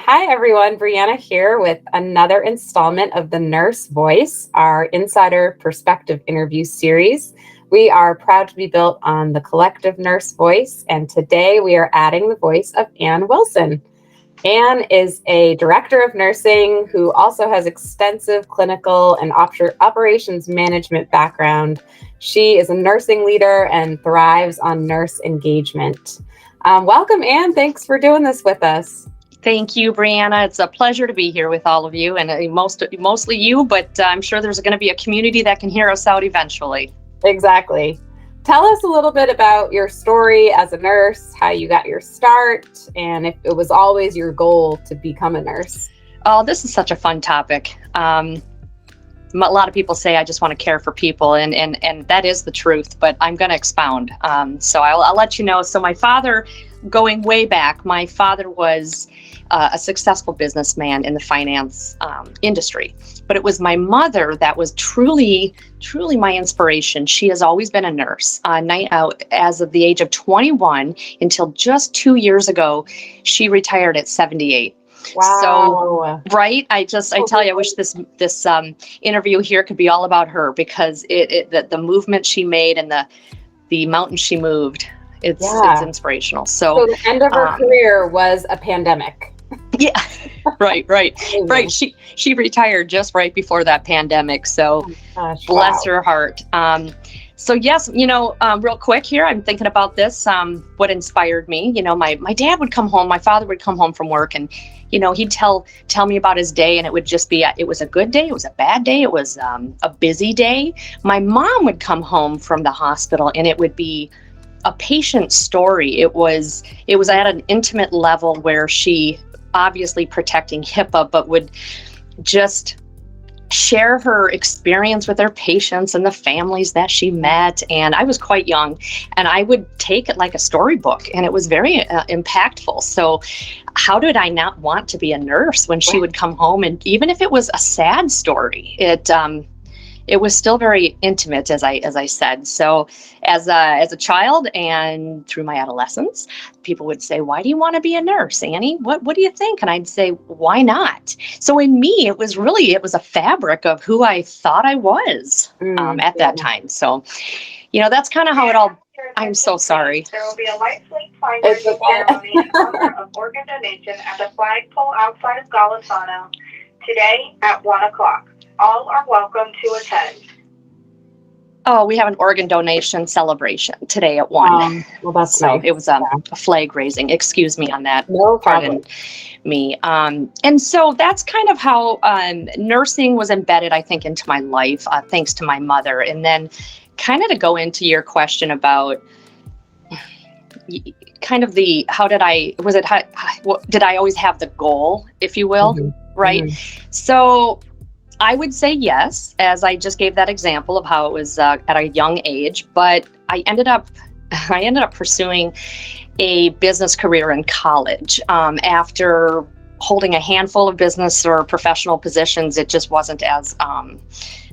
Hi, everyone. Brianna here with another installment of The Nurse Voice, our insider perspective interview series. We are proud to be built on the collective nurse voice, and today we are adding the voice of Ann Wilson. Ann is a director of nursing who also has extensive clinical and operations management background. She is a nursing leader and thrives on nurse engagement. Welcome, Ann. Thanks for doing this with us. Thank you, Brianna. It's a pleasure to be here with all of you, and mostly you, but I'm sure there's going to be a community that can hear us out eventually. Exactly. Tell us a little bit about your story as a nurse, how you got your start, and if it was always your goal to become a nurse. Oh, this is such a fun topic. A lot of people say I just want to care for people, and that is the truth, but I'm going to expound. So I'll let you know. So my father, going way back, my father was a successful businessman in the finance industry, but it was my mother that was truly my inspiration. She has always been a nurse. As of the age of 21 until just 2 years ago, she retired at 78. Wow. So, right. I tell you, I wish this interview here could be all about her, because the movement she made and the mountain she moved, it's inspirational. So the end of her career was a pandemic. Yeah, right. She retired just right before that pandemic. So bless her heart. So yes, real quick here, I'm thinking about this. What inspired me, my dad would come home, my father would come home from work, and he'd tell me about his day, and it would just be, it was a good day, it was a bad day, it was a busy day. My mom would come home from the hospital, and it would be a patient story. It was at an intimate level where she, obviously protecting HIPAA, but would just share her experience with her patients and the families that she met. And I was quite young, and I would take it like a storybook, and it was very impactful. So how did I not want to be a nurse when she would come home? And even if it was a sad story, it was still very intimate, as I said. So as a child and through my adolescence, people would say, "Why do you want to be a nurse, Annie? What do you think?" And I'd say, "Why not?" So in me, it was a fabric of who I thought I was at that time. So, that's kind of how it all. I'm so sorry. There will be a light fleet finder ceremony in honor of organ donation at the flagpole outside of Golisano today at 1:00. All are welcome to attend. Oh, we have an organ donation celebration today at 1. Well, that's so nice. It was a flag raising. Excuse me on that. No problem. Pardon me. And so that's kind of how nursing was embedded, I think, into my life, thanks to my mother. And then kind of to go into your question about kind of did I always have the goal, if you will, right? Mm-hmm. So I would say yes, as I just gave that example of how it was at a young age, but I ended up pursuing a business career in college. After holding a handful of business or professional positions, it just wasn't as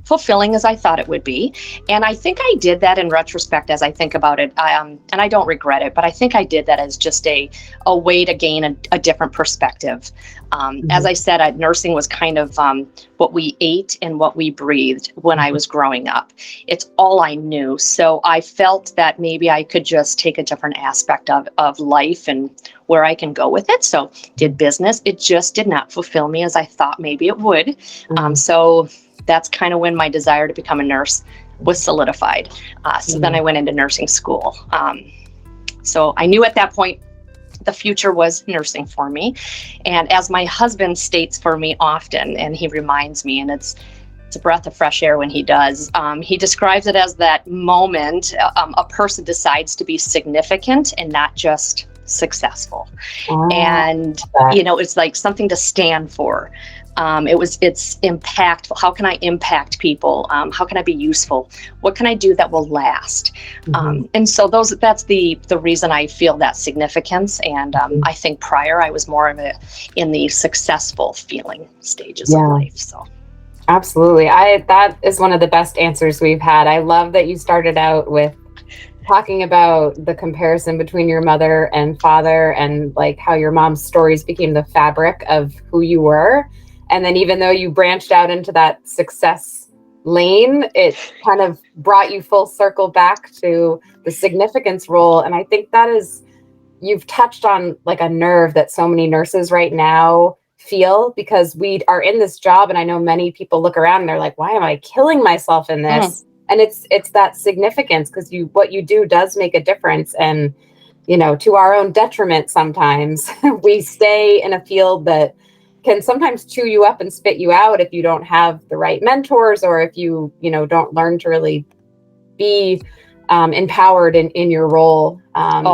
fulfilling as I thought it would be. And I think I did that in retrospect as I think about it. And I don't regret it, but I think I did that as just a way to gain a different perspective. As I said, nursing was kind of what we ate and what we breathed when I was growing up. It's all I knew. So I felt that maybe I could just take a different aspect of life and where I can go with it. So did business. It just did not fulfill me as I thought maybe it would. So that's kind of when my desire to become a nurse was solidified. So then I went into nursing school. So I knew at that point the future was nursing for me. And as my husband states for me often, and he reminds me, and it's a breath of fresh air when he does, he describes it as that moment a person decides to be significant and not just successful. And, it's like something to stand for. It's impactful. How can I impact people? How can I be useful? What can I do that will last? And so that's the reason I feel that significance. And I think prior I was more of in the successful feeling stages of life. So. Absolutely. That is one of the best answers we've had. I love that you started out with talking about the comparison between your mother and father, and like how your mom's stories became the fabric of who you were. And then even though you branched out into that success lane, it kind of brought you full circle back to the significance role. And I think that is, you've touched on like a nerve that so many nurses right now feel, because we are in this job. And I know many people look around and they're like, why am I killing myself in this? And it's that significance, because what you do does make a difference. And, you know, to our own detriment, sometimes we stay in a field that can sometimes chew you up and spit you out if you don't have the right mentors, or if you don't learn to really be empowered in your role. And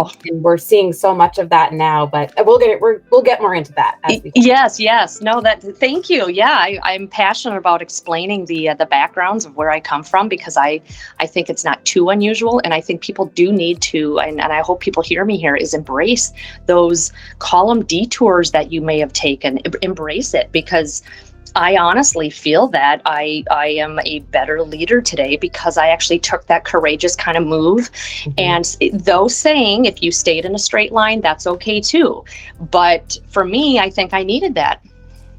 we're seeing so much of that now, but we'll get more into that. Yes. No, thank you. Yeah, I'm passionate about explaining the backgrounds of where I come from, because I think it's not too unusual. And I think people do need to, and I hope people hear me here, is embrace those, call them detours that you may have taken, embrace it, because I honestly feel that I am a better leader today because I actually took that courageous kind of move. And though saying, if you stayed in a straight line, that's okay too. But for me, I think I needed that.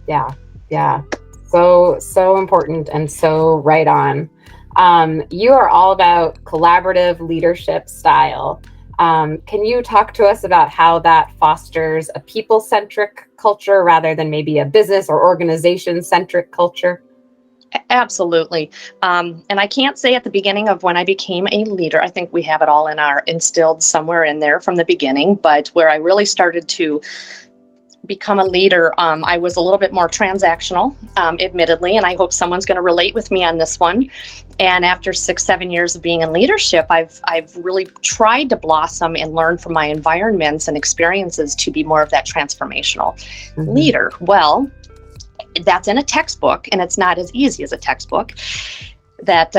Yeah. So important and so right on. You are all about collaborative leadership style. Can you talk to us about how that fosters a people-centric culture rather than maybe a business or organization-centric culture? Absolutely. And I can't say at the beginning of when I became a leader, I think we have it all instilled somewhere in there from the beginning, but where I really started to become a leader, I was a little bit more transactional, admittedly, and I hope someone's going to relate with me on this one. And after 6-7 years of being in leadership, I've really tried to blossom and learn from my environments and experiences to be more of that transformational leader. Well, that's in a textbook, and it's not as easy as a textbook, that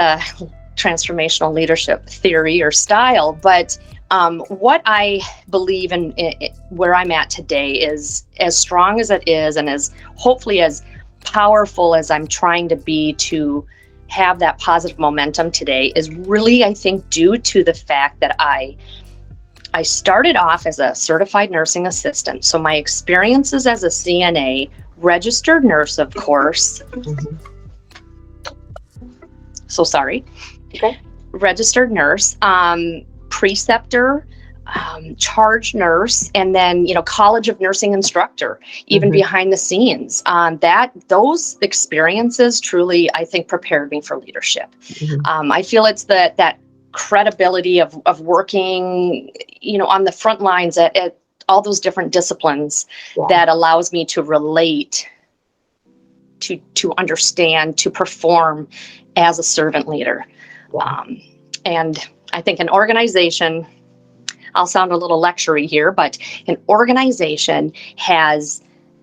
transformational leadership theory or style. But what I believe in where I'm at today is, as strong as it is and as hopefully as powerful as I'm trying to be to have that positive momentum today, is really, I think, due to the fact that I started off as a certified nursing assistant. So my experiences as a CNA, registered nurse, of course. So sorry. Okay. Registered nurse, preceptor, charge nurse, and then, College of Nursing instructor, even behind the scenes. Those experiences truly, I think, prepared me for leadership. I feel it's that credibility of working, on the front lines at all those different disciplines that allows me to relate, to understand, to perform as a servant leader. And I think an organization, I'll sound a little lectury here, but an organization has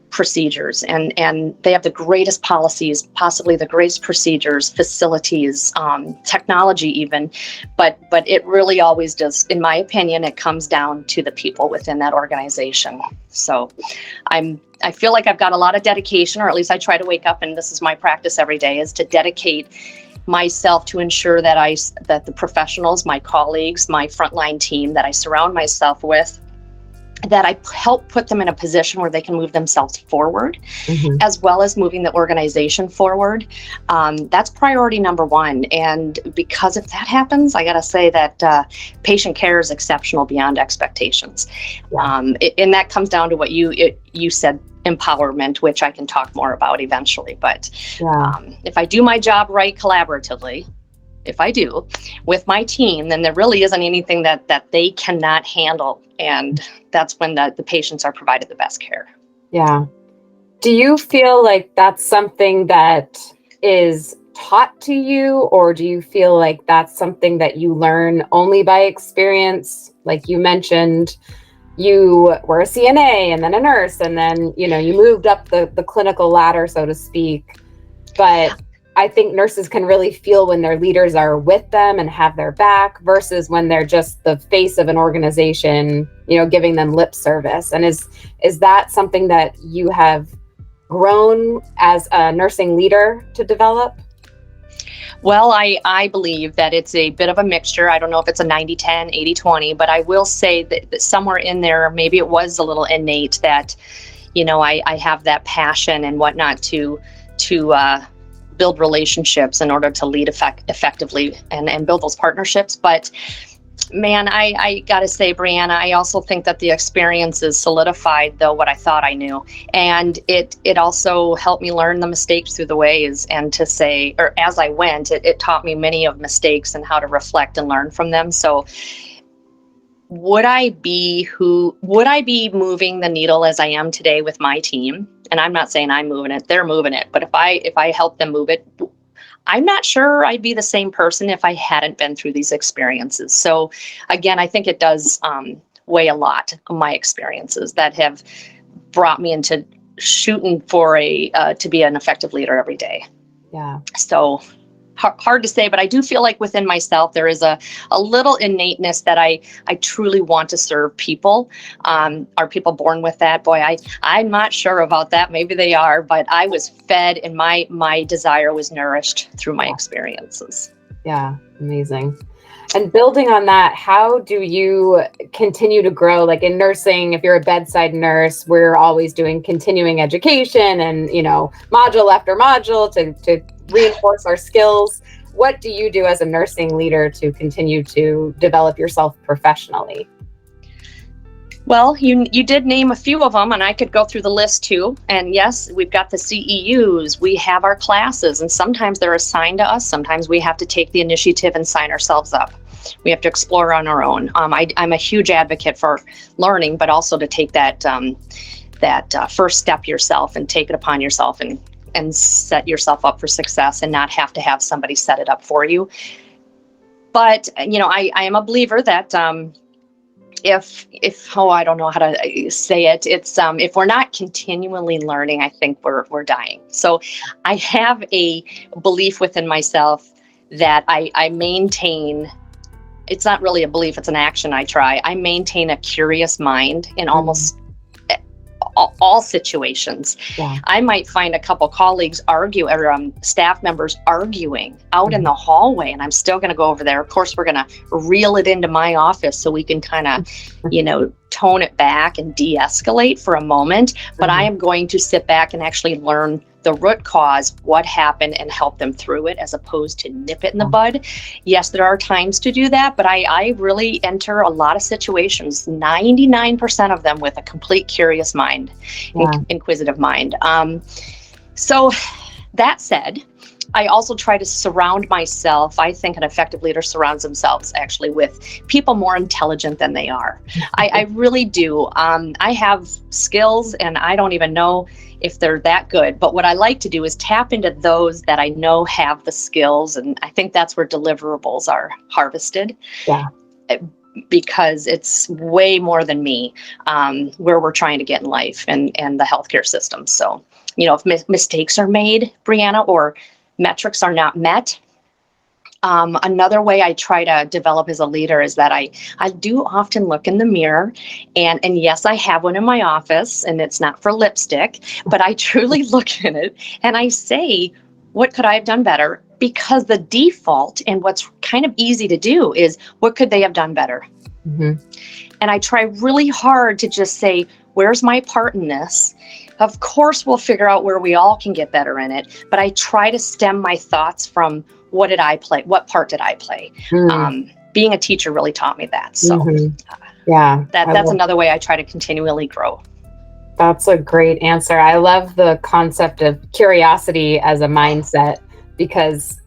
procedures and they have the greatest policies, possibly the greatest procedures, facilities, technology even, but it really always does, in my opinion, it comes down to the people within that organization. So I feel like I've got a lot of dedication, or at least I try to wake up, and this is my practice every day, is to dedicate myself to ensure that the professionals, my colleagues, my frontline team that I surround myself with, that I help put them in a position where they can move themselves forward, as well as moving the organization forward. That's priority number one. And because if that happens, I got to say that patient care is exceptional beyond expectations. And that comes down to what you said, empowerment, which I can talk more about eventually. But if I do my job right collaboratively, if I do with my team, then there really isn't anything that they cannot handle. And that's when the patients are provided the best care. Yeah. Do you feel like that's something that is taught to you, or do you feel like that's something that you learn only by experience? Like you mentioned, you were a CNA and then a nurse, and then, you moved up the clinical ladder, so to speak. But I think nurses can really feel when their leaders are with them and have their back versus when they're just the face of an organization, giving them lip service. And is that something that you have grown as a nursing leader to develop? Well, I believe that it's a bit of a mixture. I don't know if it's a 90-10, 80-20, but I will say that somewhere in there, maybe it was a little innate that, I have that passion and whatnot to build relationships in order to lead effectively and build those partnerships. But man, I gotta say, Brianna, I also think that the experiences solidified though what I thought I knew, and it also helped me learn the mistakes through the ways, and to say, or as I went, it taught me many of mistakes and how to reflect and learn from them. So would I be moving the needle as I am today with my team? And I'm not saying I'm moving it, they're moving it, but if I help them move it, I'm not sure I'd be the same person if I hadn't been through these experiences. So again, I think it does weigh a lot of my experiences that have brought me into shooting for to be an effective leader every day. Yeah. So hard to say, but I do feel like within myself, there is a little innateness that I truly want to serve people. Are people born with that? Boy, I'm not sure about that. Maybe they are, but I was fed and my desire was nourished through my experiences. Yeah. Amazing. And building on that, how do you continue to grow? Like in nursing, if you're a bedside nurse, we're always doing continuing education and, module after module to reinforce our skills. What do you do as a nursing leader to continue to develop yourself professionally? Well, you did name a few of them, and I could go through the list too. And yes, we've got the CEUs, we have our classes, and sometimes they're assigned to us. Sometimes we have to take the initiative and sign ourselves up. We have to explore on our own. I'm a huge advocate for learning, but also to take that first step yourself and take it upon yourself and set yourself up for success and not have to have somebody set it up for you. But, I am a believer that if I don't know how to say it, it's if we're not continually learning, I think we're dying. So I have a belief within myself that I maintain. It's not really a belief, it's an action I try. I maintain a curious mind in almost all situations. Yeah. I might find a couple colleagues argue, or staff members arguing out in the hallway, and I'm still going to go over there. Of course, we're going to reel it into my office so we can kind of, tone it back and de-escalate for a moment. But I am going to sit back and actually learn the root cause, what happened, and help them through it, as opposed to nip it in the bud. Yes, there are times to do that, but I really enter a lot of situations, 99% of them, with a complete curious mind, inquisitive mind. So that said, I also try to surround myself. I think an effective leader surrounds themselves actually with people more intelligent than they are. I really do. I have skills and I don't even know if they're that good. But what I like to do is tap into those that I know have the skills. And I think that's where deliverables are harvested. Yeah. Because it's way more than me, where we're trying to get in life and the healthcare system. So, if mistakes are made, Brianna, or metrics are not met. Another way I try to develop as a leader is that I do often look in the mirror, and yes, I have one in my office, and it's not for lipstick, but I truly look in it and I say, what could I have done better? Because the default and what's kind of easy to do is, what could they have done better? Mm-hmm. And I try really hard to just say, where's my part in this? Of course, we'll figure out where we all can get better in it. But I try to stem my thoughts from, what did I play? What part did I play? Being a teacher really taught me that. So that's another way I try to continually grow. That's a great answer. I love the concept of curiosity as a mindset, because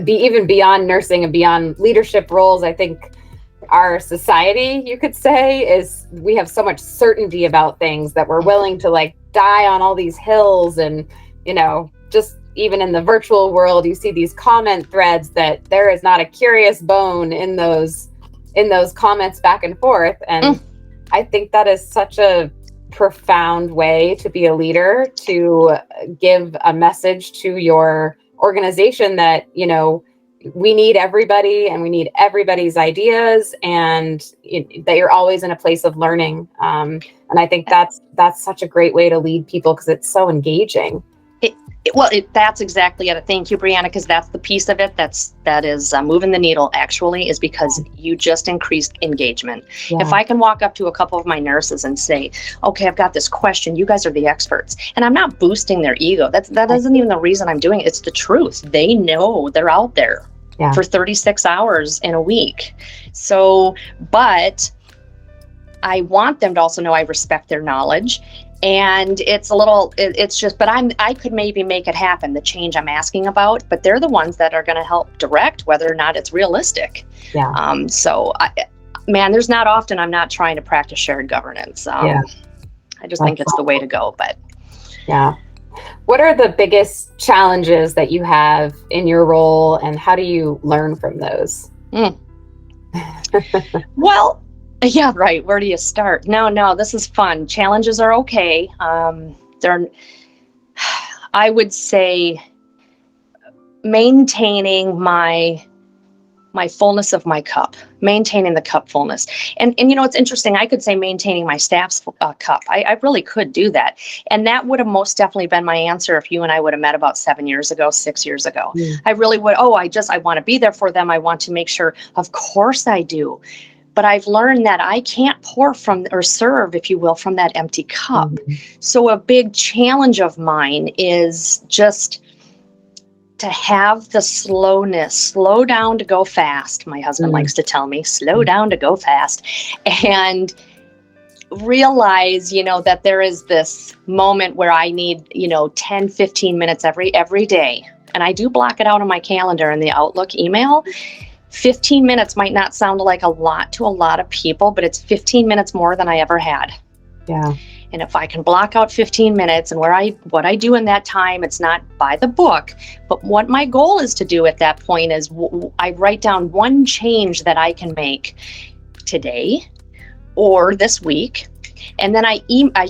even beyond nursing and beyond leadership roles, I think our society, you could say, is we have so much certainty about things that we're willing to die on all these hills. And, just even in the virtual world, you see these comment threads that there is not a curious bone in those comments back and forth. And I think that is such a profound way to be a leader, to give a message to your organization that, we need everybody and we need everybody's ideas, and that you're always in a place of learning. And I think that's such a great way to lead people, because it's so engaging. That's exactly it. Thank you, Brianna, because that's the piece of it that is moving the needle, actually, is because you just increased engagement. Yeah. If I can walk up to a couple of my nurses and say, okay, I've got this question, you guys are the experts, and I'm not boosting their ego. That isn't even the reason I'm doing it. It's the truth. They know they're out there for 36 hours in a week. So, but I want them to also know I respect their knowledge. And but I could maybe make it happen, the change I'm asking about, but they're the ones that are going to help direct whether or not it's realistic. Yeah. There's not often I'm not trying to practice shared governance. I just think it's the way to go, but. Yeah. What are the biggest challenges that you have in your role, and how do you learn from those? Well, yeah, right. Where do you start? No, this is fun. Challenges are okay. I would say maintaining my fullness of my cup, maintaining the cup fullness. And it's interesting. I could say maintaining my staff's cup. I really could do that. And that would have most definitely been my answer if you and I would have met about 6 years ago. I really would. I want to be there for them. I want to make sure, of course I do. But I've learned that I can't pour from, or serve, if you will, from that empty cup. Mm-hmm. So a big challenge of mine is just to have the slowness, slow down to go fast. My husband likes to tell me, slow down to go fast. And realize, that there is this moment where I need, 10, 15 minutes every day. And I do block it out on my calendar in the Outlook email. 15 minutes might not sound like a lot to a lot of people, but it's 15 minutes more than I ever had. Yeah. And if I can block out 15 minutes and what I do in that time, it's not by the book, but what my goal is to do at that point is I write down one change that I can make today or this week. And then I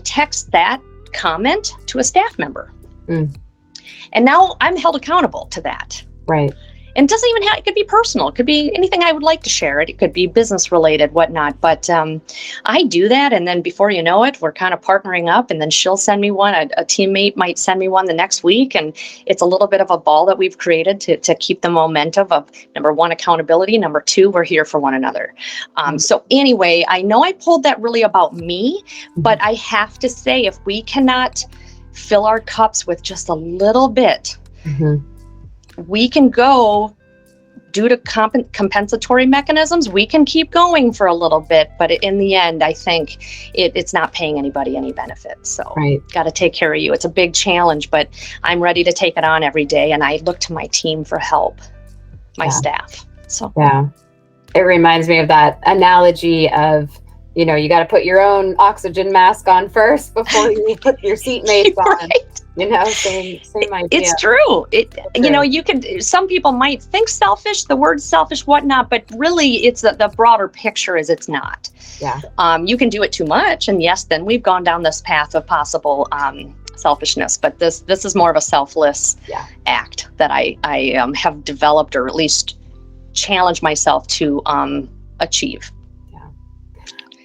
text that comment to a staff member. And now I'm held accountable to that. Right. And it doesn't even it could be personal. It could be anything I would like to share. It could be business related, whatnot. But I do that. And then before you know it, we're kind of partnering up, and then she'll send me one. A teammate might send me one the next week. And it's a little bit of a ball that we've created to keep the momentum of, number one, accountability. Number two, we're here for one another. So anyway, I know I pulled that really about me, but I have to say, if we cannot fill our cups with just a little bit, we can go, due to compensatory mechanisms, we can keep going for a little bit, but in the end, I think it's not paying anybody any benefit. So got to take care of you. It's a big challenge, but I'm ready to take it on every day. And I look to my team for help, my staff. So it reminds me of that analogy of, you got to put your own oxygen mask on first before you put your seatmates on. Same idea. It's true. You can, some people might think selfish, the word selfish, whatnot, but really it's the broader picture is it's not. Yeah. You can do it too much. And yes, then we've gone down this path of possible selfishness, but this is more of a selfless act that I have developed, or at least challenged myself to achieve. Yeah.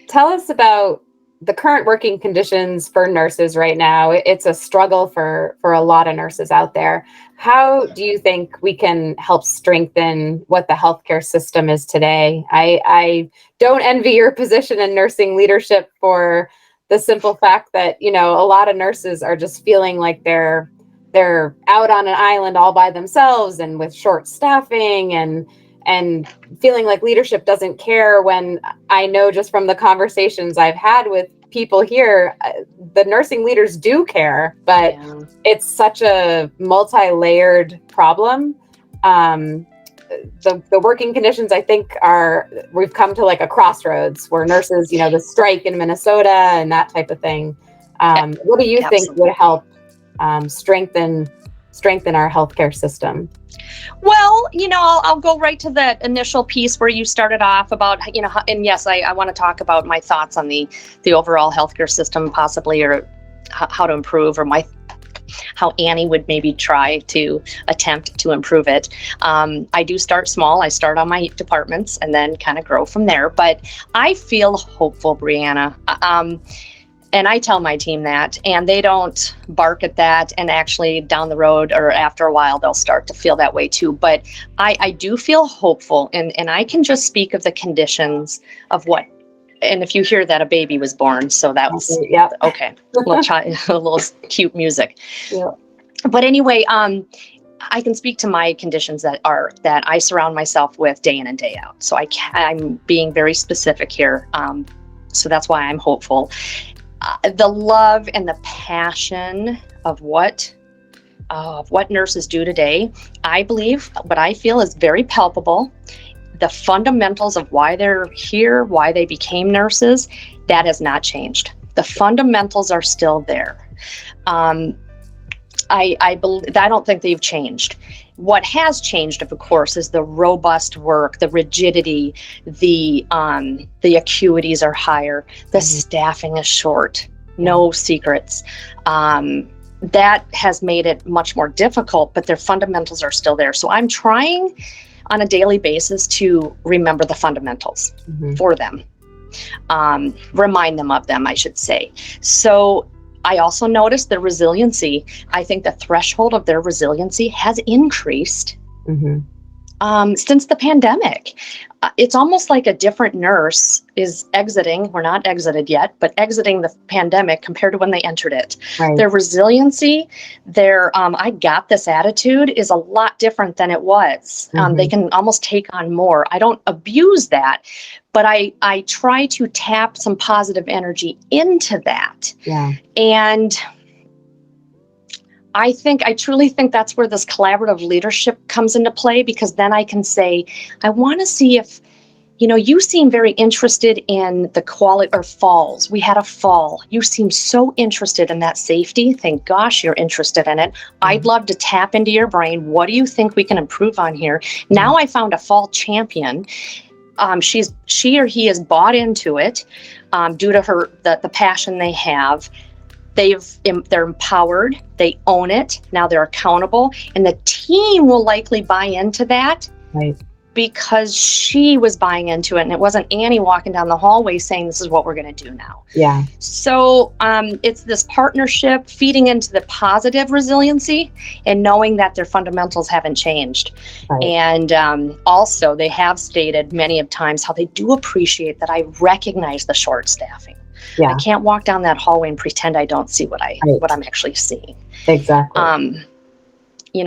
Tell us about the current working conditions for nurses right now. It's a struggle for a lot of nurses out there. How do you think we can help strengthen what the healthcare system is today? I don't envy your position in nursing leadership for the simple fact that, a lot of nurses are just feeling like they're out on an island all by themselves and with short staffing and feeling like leadership doesn't care, when I know just from the conversations I've had with people here, the nursing leaders do care, but it's such a multi-layered problem. The working conditions, I think, we've come to like a crossroads where nurses, the strike in Minnesota and that type of thing. What do you think would help strengthen our healthcare system? Well, I'll go right to that initial piece where you started off about, and yes, I want to talk about my thoughts on the overall healthcare system, possibly, or how to improve, or how Annie would maybe try to attempt to improve it. I do start small. I start on my departments and then kind of grow from there. But I feel hopeful, Brianna. And I tell my team that, and they don't bark at that. And actually down the road or after a while, they'll start to feel that way too. But I do feel hopeful, and I can just speak of the conditions of what, and if you hear that, a baby was born. So that was, okay. A little cute music. Yeah. But anyway, I can speak to my conditions that I surround myself with day in and day out. So I'm being very specific here. So that's why I'm hopeful. The love and the passion of what nurses do today, I believe, what I feel is very palpable. The fundamentals of why they're here, why they became nurses, that has not changed. The fundamentals are still there. I don't think they've changed. What has changed, of course, is the robust work, the rigidity, the acuities are higher, the staffing is short, no secrets. That has made it much more difficult, but their fundamentals are still there. So I'm trying on a daily basis to remember the fundamentals for them, remind them of them, I should say. So I also noticed the resiliency. I think the threshold of their resiliency has increased since the pandemic. It's almost like a different nurse is exiting. We're not exited yet, but exiting the pandemic compared to when they entered it. Right. Their resiliency, their I got this attitude is a lot different than it was. They can almost take on more. I don't abuse that, but I try to tap some positive energy into that. Yeah. And I truly think that's where this collaborative leadership comes into play, because then I can say, I want to see if, you seem very interested in the quality or falls. We had a fall. You seem so interested in that safety. Thank gosh you're interested in it. I'd love to tap into your brain. What do you think we can improve on here? Now I found a fall champion. She or he has bought into it due to the passion they have. They're empowered. They own it. Now they're accountable, and the team will likely buy into that. Right. Because she was buying into it, and it wasn't Annie walking down the hallway saying, this is what we're going to do now. Yeah. So it's this partnership feeding into the positive resiliency and knowing that their fundamentals haven't changed. Right. And also they have stated many of times how they do appreciate that I recognize the short staffing. Yeah. I can't walk down that hallway and pretend I don't see what I'm actually seeing. Exactly.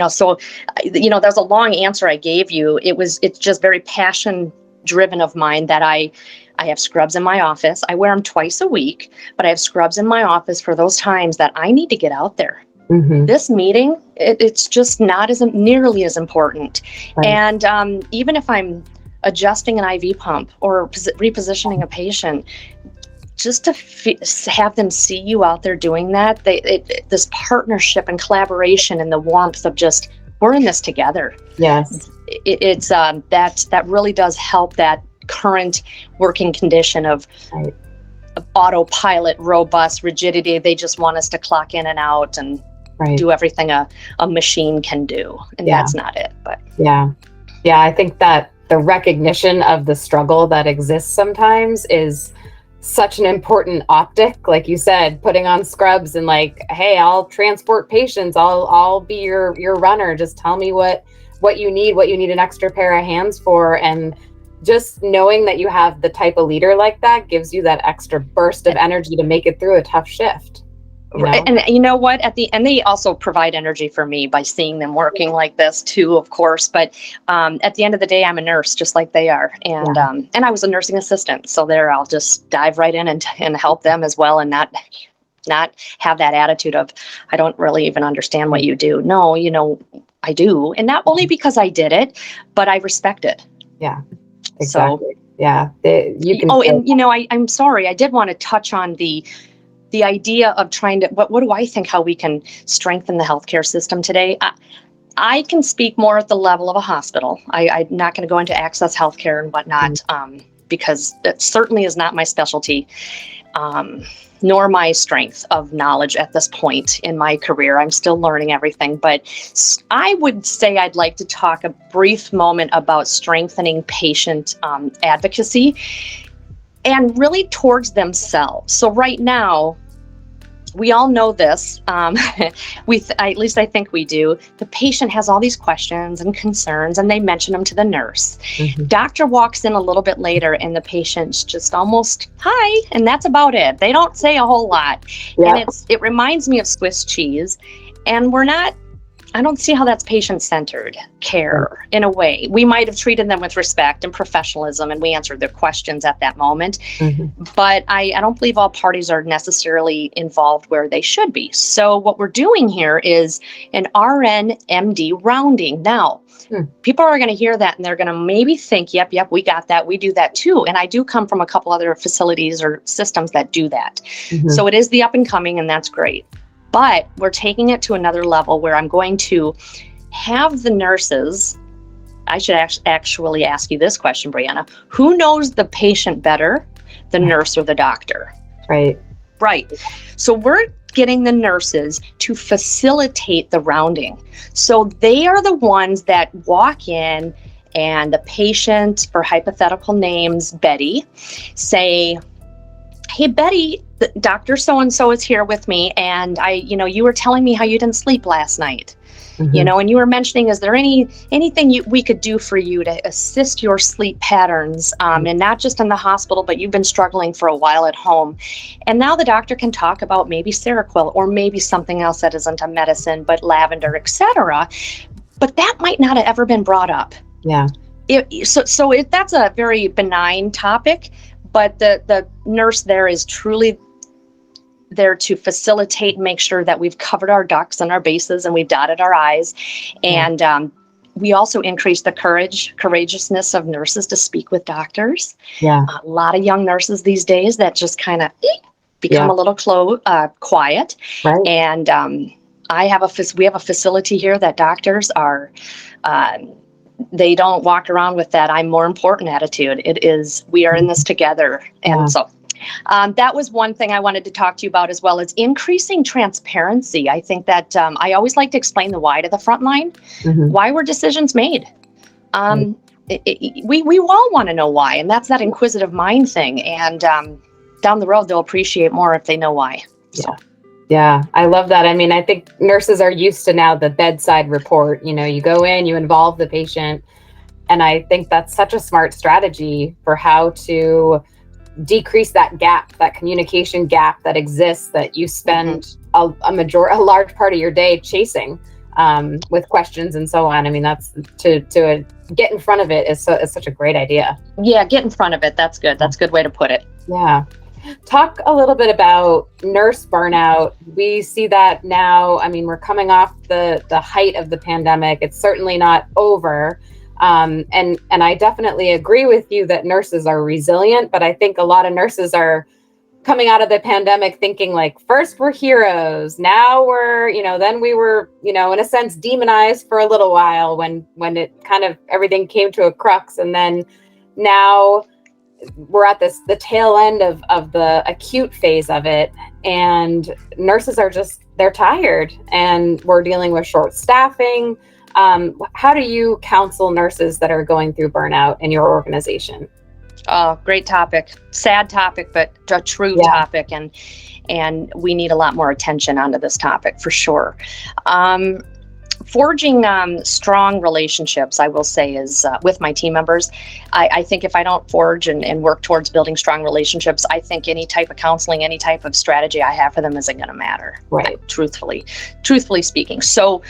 So, there's a long answer I gave you. It's just very passion driven of mine that I have scrubs in my office. I wear them twice a week, but I have scrubs in my office for those times that I need to get out there. This meeting, it's just not nearly as important. Right. And even if I'm adjusting an IV pump or repositioning a patient, just to have them see you out there doing that, this partnership and collaboration and the warmth of just, we're in this together. Yes. It's that really does help that current working condition of autopilot, robust rigidity. They just want us to clock in and out and do everything a machine can do. And that's not it. But I think that the recognition of the struggle that exists sometimes is such an important optic, like you said, putting on scrubs and like, hey, I'll transport patients. I'll be your runner. Just tell me what you need an extra pair of hands for. And just knowing that you have the type of leader like that gives you that extra burst of energy to make it through a tough shift. Right. And you know what, at the end, they also provide energy for me by seeing them working like this too, of course. But at the end of the day, I'm a nurse just like they are. And and I was a nursing assistant. So I'll just dive right in and help them as well, and not have that attitude of, I don't really even understand what you do. No, I do. And not only because I did it, but I respect it. Yeah, exactly. So, I'm sorry. I did want to touch on the idea of trying to, what do I think how we can strengthen the healthcare system today? I can speak more at the level of a hospital. I'm not going to go into access healthcare and whatnot, because that certainly is not my specialty, nor my strength of knowledge at this point in my career. I'm still learning everything, but I would say I'd like to talk a brief moment about strengthening patient advocacy and really towards themselves. So right now, we all know this. At least I think we do. The patient has all these questions and concerns, and they mention them to the nurse. Doctor walks in a little bit later, and the patient's just almost, hi, and that's about it. They don't say a whole lot. Yeah. And it reminds me of Swiss cheese. And I don't see how that's patient-centered care in a way. We might have treated them with respect and professionalism, and we answered their questions at that moment. But I don't believe all parties are necessarily involved where they should be. So what we're doing here is an RN MD rounding. Now, people are going to hear that and they're going to maybe think, yep, we got that. We do that too. And I do come from a couple other facilities or systems that do that. So it is the up and coming, and that's great. But we're taking it to another level where I'm going to have the nurses. I should actually ask you this question, Brianna. Who knows the patient better, the nurse or the doctor? Right. So we're getting the nurses to facilitate the rounding. So they are the ones that walk in, and the patient, for hypothetical names, Betty, say, hey, Betty, Dr. So-and-so is here with me, and you were telling me how you didn't sleep last night, and you were mentioning, is there anything we could do for you to assist your sleep patterns, and not just in the hospital, but you've been struggling for a while at home. And now the doctor can talk about maybe Seroquel or maybe something else that isn't a medicine, but lavender, etc. But that might not have ever been brought up. Yeah. So that's a very benign topic, but the nurse there is truly there to facilitate and make sure that we've covered our ducks and our bases and we've dotted our I's. And we also increase the courageousness of nurses to speak with doctors. Yeah. A lot of young nurses these days that just kind of become a little quiet. Right. And we have a facility here that doctors are, they don't walk around with that I'm more important attitude. It is, we are in this together. And so that was one thing I wanted to talk to you about, as well as increasing transparency. I think that I always like to explain the why to the front line. Why were decisions made? We all want to know why, and that's that inquisitive mind thing. And down the road, they'll appreciate more if they know why. So. Yeah, I love that. I mean, I think nurses are used to now the bedside report. You go in, you involve the patient. And I think that's such a smart strategy for how to decrease that gap, that communication gap that exists, that you spend a large part of your day chasing with questions and so on. I mean, that's to get in front of it is such a great idea. Yeah, get in front of it. That's good. That's a good way to put it. Yeah. Talk a little bit about nurse burnout. We see that now. I mean, we're coming off the height of the pandemic. It's certainly not over. And I definitely agree with you that nurses are resilient, but I think a lot of nurses are coming out of the pandemic thinking like, first we're heroes. Now we're, then we were, in a sense, demonized for a little while when it kind of everything came to a crux. And then now we're at the tail end of the acute phase of it, and nurses are they're tired, and we're dealing with short staffing. How do you counsel nurses that are going through burnout in your organization? Oh, great topic. Sad topic, but a true topic, and we need a lot more attention onto this topic for sure. Forging strong relationships, I will say, is with my team members. I think if I don't forge and work towards building strong relationships, I think any type of counseling, any type of strategy I have for them isn't going to matter. Right. Truthfully speaking. So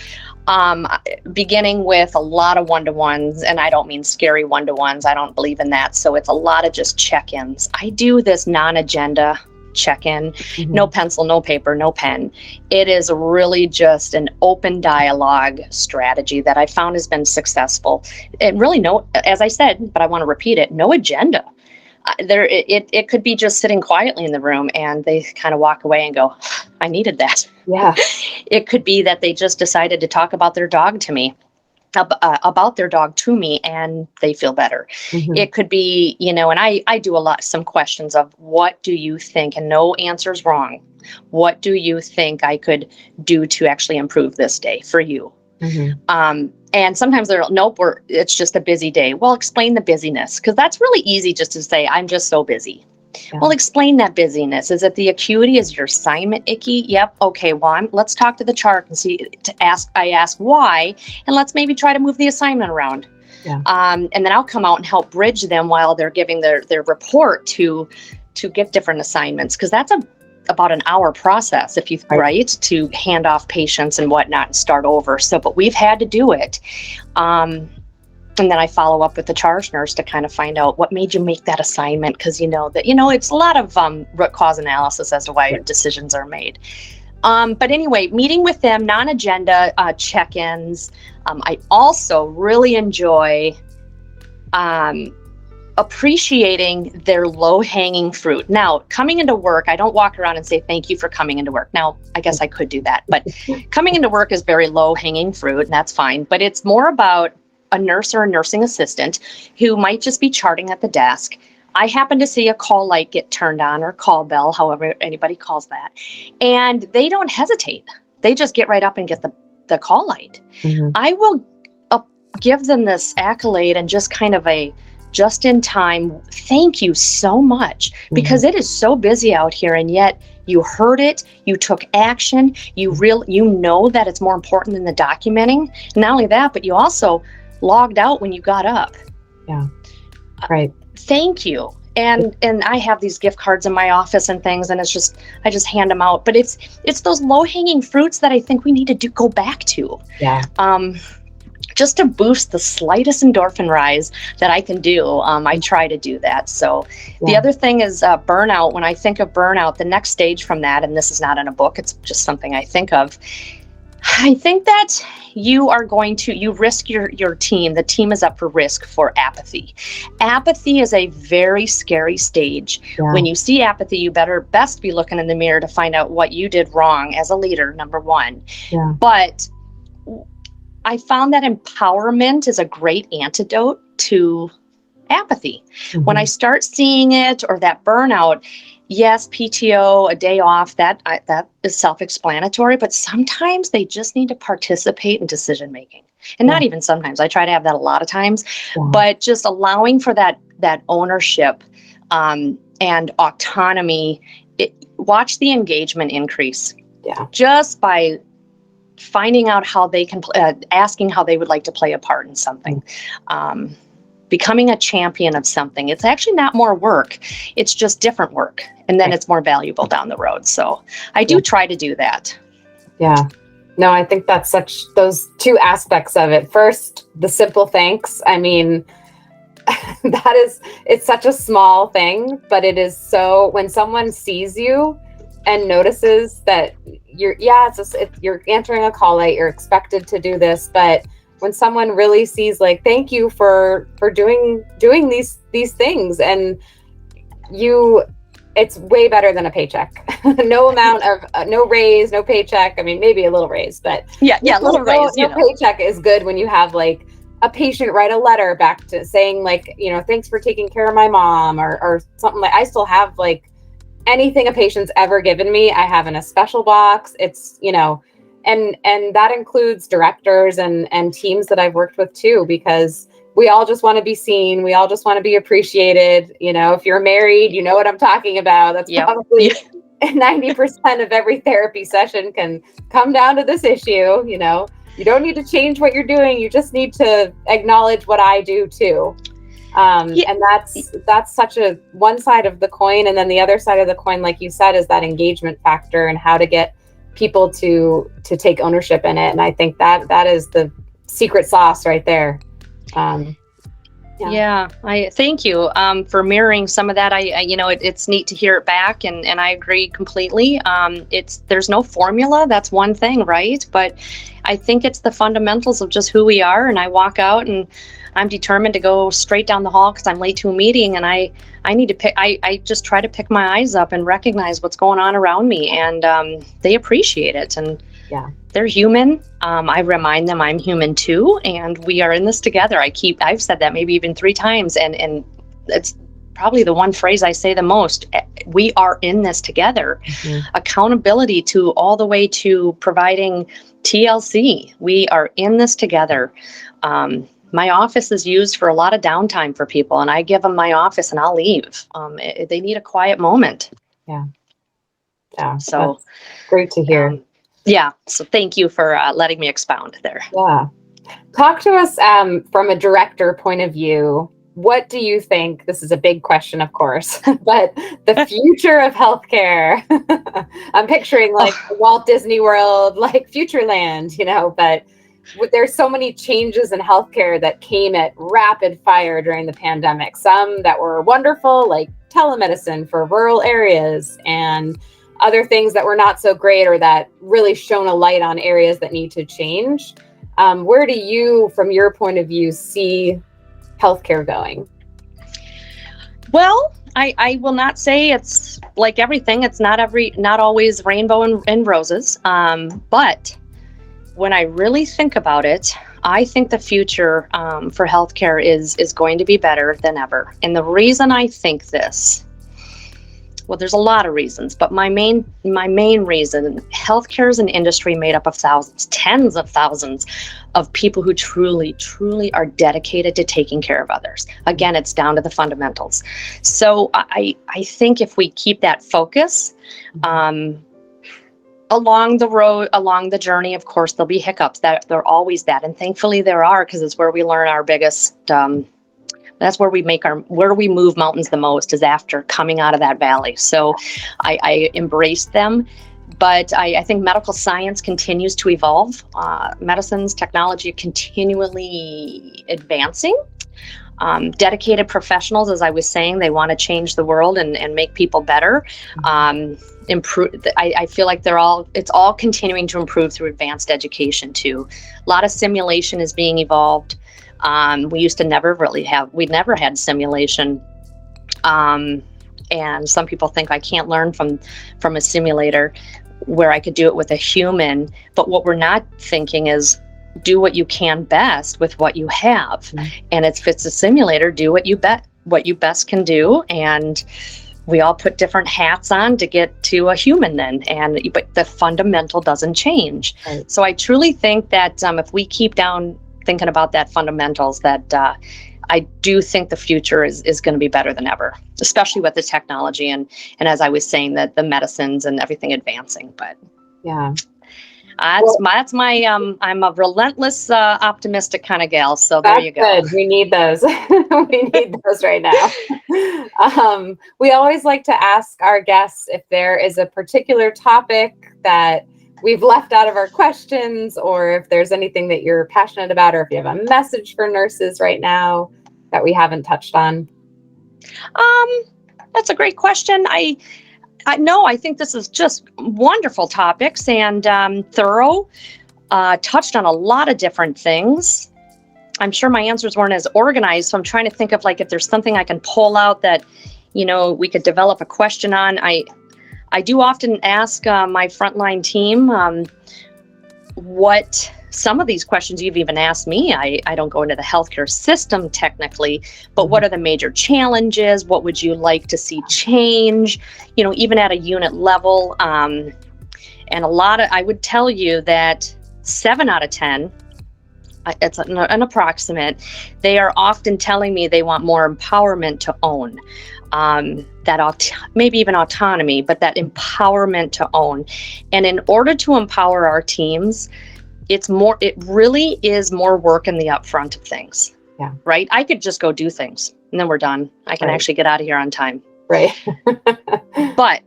beginning with a lot of one-to-ones, and I don't mean scary one-to-ones. I don't believe in that. So it's a lot of just check-ins. I do this non-agenda check-in, no pencil, no paper, no pen. It is really just an open dialogue strategy that I found has been successful. And really as I said, but I want to repeat it, no agenda. It could be just sitting quietly in the room and they kind of walk away and go, I needed that. Yeah. It could be that they just decided to talk about their dog to me. About their dog to me, and they feel better. It could be, and I do some questions of what do you think, and no answer's wrong. What do you think I could do to actually improve this day for you? And sometimes it's just a busy day. Well, explain the busyness, because that's really easy just to say, I'm just so busy. Well, explain that busyness. Is it the acuity? Is your assignment icky? Yep. Okay. Well, let's talk to the chart and see. I ask why, and let's maybe try to move the assignment around. Yeah. And then I'll come out and help bridge them while they're giving their report to get different assignments, because that's about an hour process if you right to hand off patients and whatnot and start over. So, but we've had to do it. And then I follow up with the charge nurse to kind of find out what made you make that assignment. Because it's a lot of root cause analysis as to why decisions are made. But anyway, meeting with them, non-agenda check-ins. I also really enjoy appreciating their low-hanging fruit. Now, coming into work, I don't walk around and say, thank you for coming into work. Now, I guess I could do that. But coming into work is very low-hanging fruit, and that's fine. But it's more about a nurse or a nursing assistant who might just be charting at the desk. I happen to see a call light get turned on, or call bell, however anybody calls that. And they don't hesitate. They just get right up and get the call light. Mm-hmm. I will give them this accolade and just kind of a just in time, thank you so much, because it is so busy out here, and yet you heard it, you took action, you know that it's more important than the documenting. Not only that, but you also logged out when you got up. Yeah. Right. Thank you. And I have these gift cards in my office and things, and I just hand them out. But it's those low-hanging fruits that I think we need to go back to. Yeah. Just to boost the slightest endorphin rise that I can do. I try to do that. So the other thing is burnout. When I think of burnout, the next stage from that, and this is not in a book, it's just something I think of. I think that you risk your team. The team is up for risk for apathy. Apathy is a very scary stage. Yeah. When you see apathy, you best be looking in the mirror to find out what you did wrong as a leader, number one. Yeah. But I found that empowerment is a great antidote to apathy. Mm-hmm. When I start seeing it, or that burnout, yes, PTO, a day off, that is self-explanatory, but sometimes they just need to participate in decision-making. And not even sometimes. I try to have that a lot of times, but just allowing for that ownership and autonomy. Watch the engagement increase. Yeah. Just by finding out how they can, asking how they would like to play a part in something. Becoming a champion of something. It's actually not more work. It's just different work. And then it's more valuable down the road. So I do try to do that. Yeah. No, I think that's those two aspects of it. First, the simple thanks. I mean, it's such a small thing, but it is so, when someone sees you and notices that you're answering a call light, you're expected to do this, but when someone really sees, like, thank you for doing these things, and it's way better than a paycheck. No amount of no raise, no paycheck. I mean, maybe a little raise, but a little raise. No paycheck is good when you have like a patient write a letter back to saying, like, thanks for taking care of my mom, or something. Like, I still have, like, anything a patient's ever given me, I have in a special box. It's, and that includes directors and teams that I've worked with too, because we all just want to be seen. We all just want to be appreciated. If you're married, you know what I'm talking about. That's probably 90% of every therapy session can come down to this issue. You don't need to change what you're doing. You just need to acknowledge what I do too. And that's such a one side of the coin. And then the other side of the coin, like you said, is that engagement factor and how to get people to take ownership in it. And I think that is the secret sauce right there. I thank you for mirroring some of that. It's neat to hear it back, and I agree completely. There's no formula. That's one thing, right? But I think it's the fundamentals of just who we are. And I walk out and I'm determined to go straight down the hall because I'm late to a meeting, and I need to pick. I just try to pick my eyes up and recognize what's going on around me, and they appreciate it. And they're human. I remind them I'm human too, and we are in this together. I've said that maybe even 3 times, and it's probably the one phrase I say the most. We are in this together. Mm-hmm. Accountability to all the way to providing TLC. We are in this together. my office is used for a lot of downtime for people, and I give them my office and I'll leave. They need a quiet moment. Yeah. Yeah. So that's great to hear. Yeah. So thank you for letting me expound there. Yeah. Talk to us from a director point of view. What do you think? This is a big question, of course, but the future of healthcare. I'm picturing like Walt Disney World, like Futureland, but there's so many changes in healthcare that came at rapid fire during the pandemic. Some that were wonderful, like telemedicine for rural areas, and other things that were not so great or that really shone a light on areas that need to change. Where do you, from your point of view, see healthcare going? Well, I will not say it's like everything. It's not always rainbow and roses. But when I really think about it, I think the future for healthcare is going to be better than ever. And the reason I think this, well, there's a lot of reasons, but my main reason, healthcare is an industry made up of thousands, tens of thousands of people who truly, truly are dedicated to taking care of others. Again, it's down to the fundamentals. So I think if we keep that focus, along the road, along the journey, of course, there'll be hiccups. That there are always that, and thankfully there are, because it's where we learn our biggest. That's where we move mountains the most, is after coming out of that valley. So I embrace them, but I think medical science continues to evolve. Medicine's technology continually advancing. Dedicated professionals, as I was saying, they want to change the world and make people better. Improve. I feel like it's all continuing to improve through advanced education too. A lot of simulation is being evolved. We used to we'd never had simulation. And some people think I can't learn from a simulator where I could do it with a human. But what we're not thinking is do what you can best with what you have. Mm-hmm. And if it's a simulator, do what you best can do. And we all put different hats on to get to a human then. But the fundamental doesn't change. Right. So I truly think that if we keep thinking about that fundamentals, that I do think the future is going to be better than ever, especially with the technology and as I was saying, that the medicines and everything advancing. But yeah, that's my I'm a relentless optimistic kind of gal. So there you go. Good. We need those. We need those right now. We always like to ask our guests if there is a particular topic that we've left out of our questions, or if there's anything that you're passionate about, or if you have a message for nurses right now that we haven't touched on. That's a great question. I think this is just wonderful topics and thorough, touched on a lot of different things. I'm sure my answers weren't as organized, so I'm trying to think of if there's something I can pull out that, we could develop a question on. I do often ask my frontline team what some of these questions you've even asked me. I don't go into the healthcare system technically, but what are the major challenges? What would you like to see change? Even at a unit level. And I would tell you that 7 out of 10, it's an approximate, they are often telling me they want more empowerment to own. Maybe even autonomy, but that empowerment to own. And in order to empower our teams, it really is more work in the upfront of things. Yeah. Right. I could just go do things and then we're done. I can actually get out of here on time. Right. But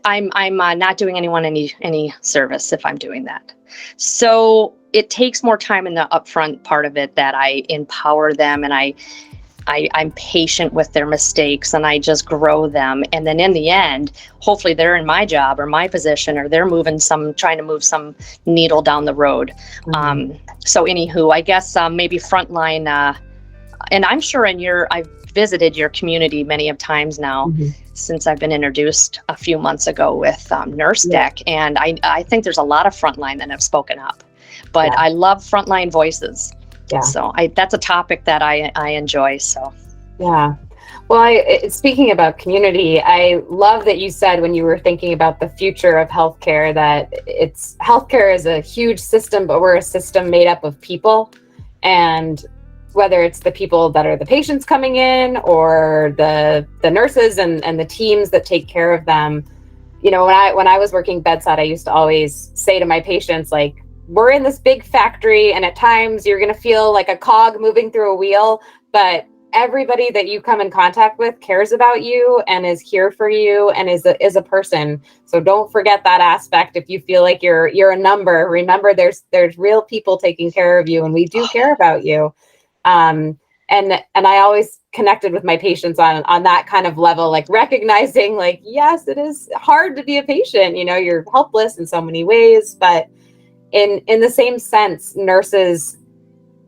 I'm not doing anyone any service if I'm doing that. So it takes more time in the upfront part of it that I empower them, and I'm patient with their mistakes, and I just grow them. And then in the end, hopefully they're in my job or my position, or they're trying to move some needle down the road. Mm-hmm. So anywho, I guess maybe frontline, and I'm sure I've visited your community many of times now, mm-hmm. since I've been introduced a few months ago with Nurse Deck. And I think there's a lot of frontline that have spoken up, but I love frontline voices. Yeah. So that's a topic that I enjoy. So, yeah. Well, speaking about community, I love that you said when you were thinking about the future of healthcare that healthcare is a huge system, but we're a system made up of people. And whether it's the people that are the patients coming in or the nurses and the teams that take care of them, you know, when I was working bedside, I used to always say to my patients, like, we're in this big factory, and at times you're going to feel like a cog moving through a wheel, but everybody that you come in contact with cares about you and is here for you and is a person. So don't forget that aspect. If you feel like you're a number, remember there's real people taking care of you, and we do care about you. And I always connected with my patients on that kind of level, like recognizing, like, yes, it is hard to be a patient. You know, you're helpless in so many ways, but in the same sense, nurses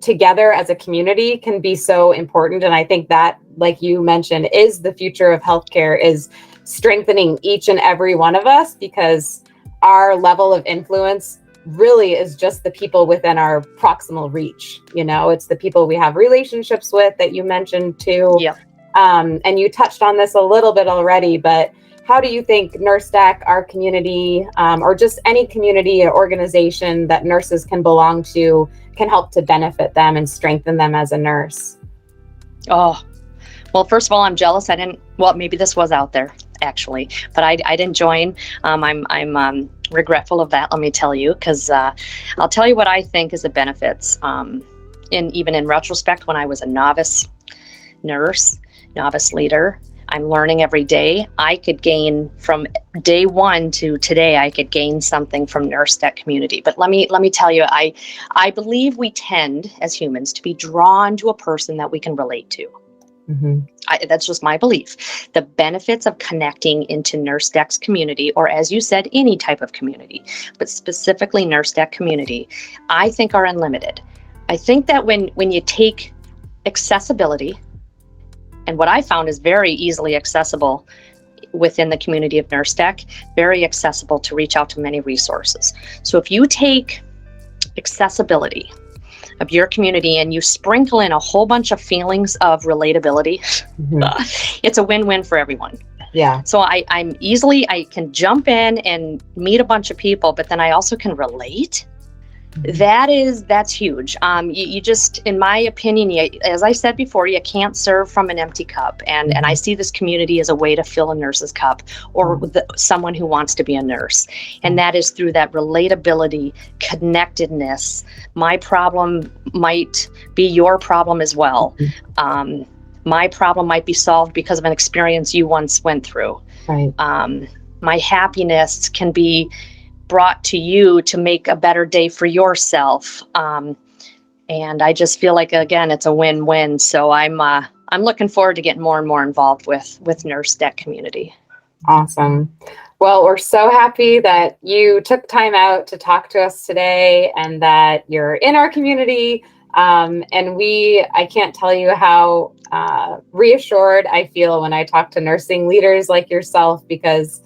together as a community can be so important. And I think that, like you mentioned, is the future of healthcare, is strengthening each and every one of us, because our level of influence really is just the people within our proximal reach. You know, it's the people we have relationships with that you mentioned too. Yep. And you touched on this a little bit already, but how do you think NurseDec, our community, or just any community or organization that nurses can belong to, can help to benefit them and strengthen them as a nurse? Oh, well, first of all, I'm jealous. Well, maybe this was out there actually, but I didn't join. I'm regretful of that, let me tell you, because I'll tell you what I think is the benefits. Even in retrospect, when I was a novice nurse, novice leader, I'm learning every day. I could gain from day one to today, I could gain something from NurseDec community. But let me tell you, I believe we tend as humans to be drawn to a person that we can relate to. Mm-hmm. That's just my belief. The benefits of connecting into NurseDec's community, or as you said, any type of community, but specifically NurseDec community, I think are unlimited. I think that when you take accessibility, and what I found is very easily accessible within the community of NurseDec, very accessible to reach out to many resources. So if you take accessibility of your community and you sprinkle in a whole bunch of feelings of relatability, it's a win-win for everyone. Yeah. So I can jump in and meet a bunch of people, but then I also can relate. That's huge. You just, in my opinion, as I said before, you can't serve from an empty cup. And I see this community as a way to fill a nurse's cup, or someone who wants to be a nurse. And that is through that relatability, connectedness. My problem might be your problem as well. My problem might be solved because of an experience you once went through. Right. My happiness can be brought to you to make a better day for yourself. And I just feel like, again, it's a win-win. So I'm looking forward to getting more and more involved with NurseDec community. Awesome. Well, we're so happy that you took time out to talk to us today and that you're in our community. And I can't tell you how reassured I feel when I talk to nursing leaders like yourself, because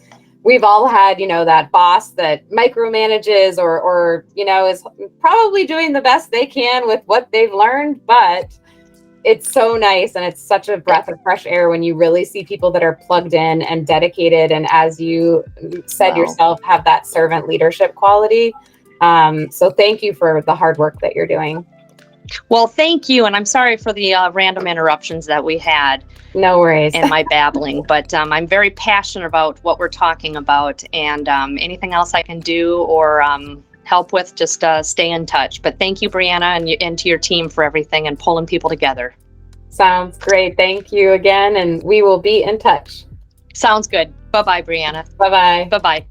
we've all had, that boss that micromanages or, is probably doing the best they can with what they've learned. But it's so nice, and it's such a breath of fresh air when you really see people that are plugged in and dedicated. And as you said yourself, have that servant leadership quality. So thank you for the hard work that you're doing. Well, thank you. And I'm sorry for the random interruptions that we had. No worries. And my babbling, but I'm very passionate about what we're talking about, and anything else I can do or help with, just stay in touch. But thank you, Brianna, and to your team for everything and pulling people together. Sounds great. Thank you again, and we will be in touch. Sounds good. Bye-bye, Brianna. Bye-bye. Bye-bye.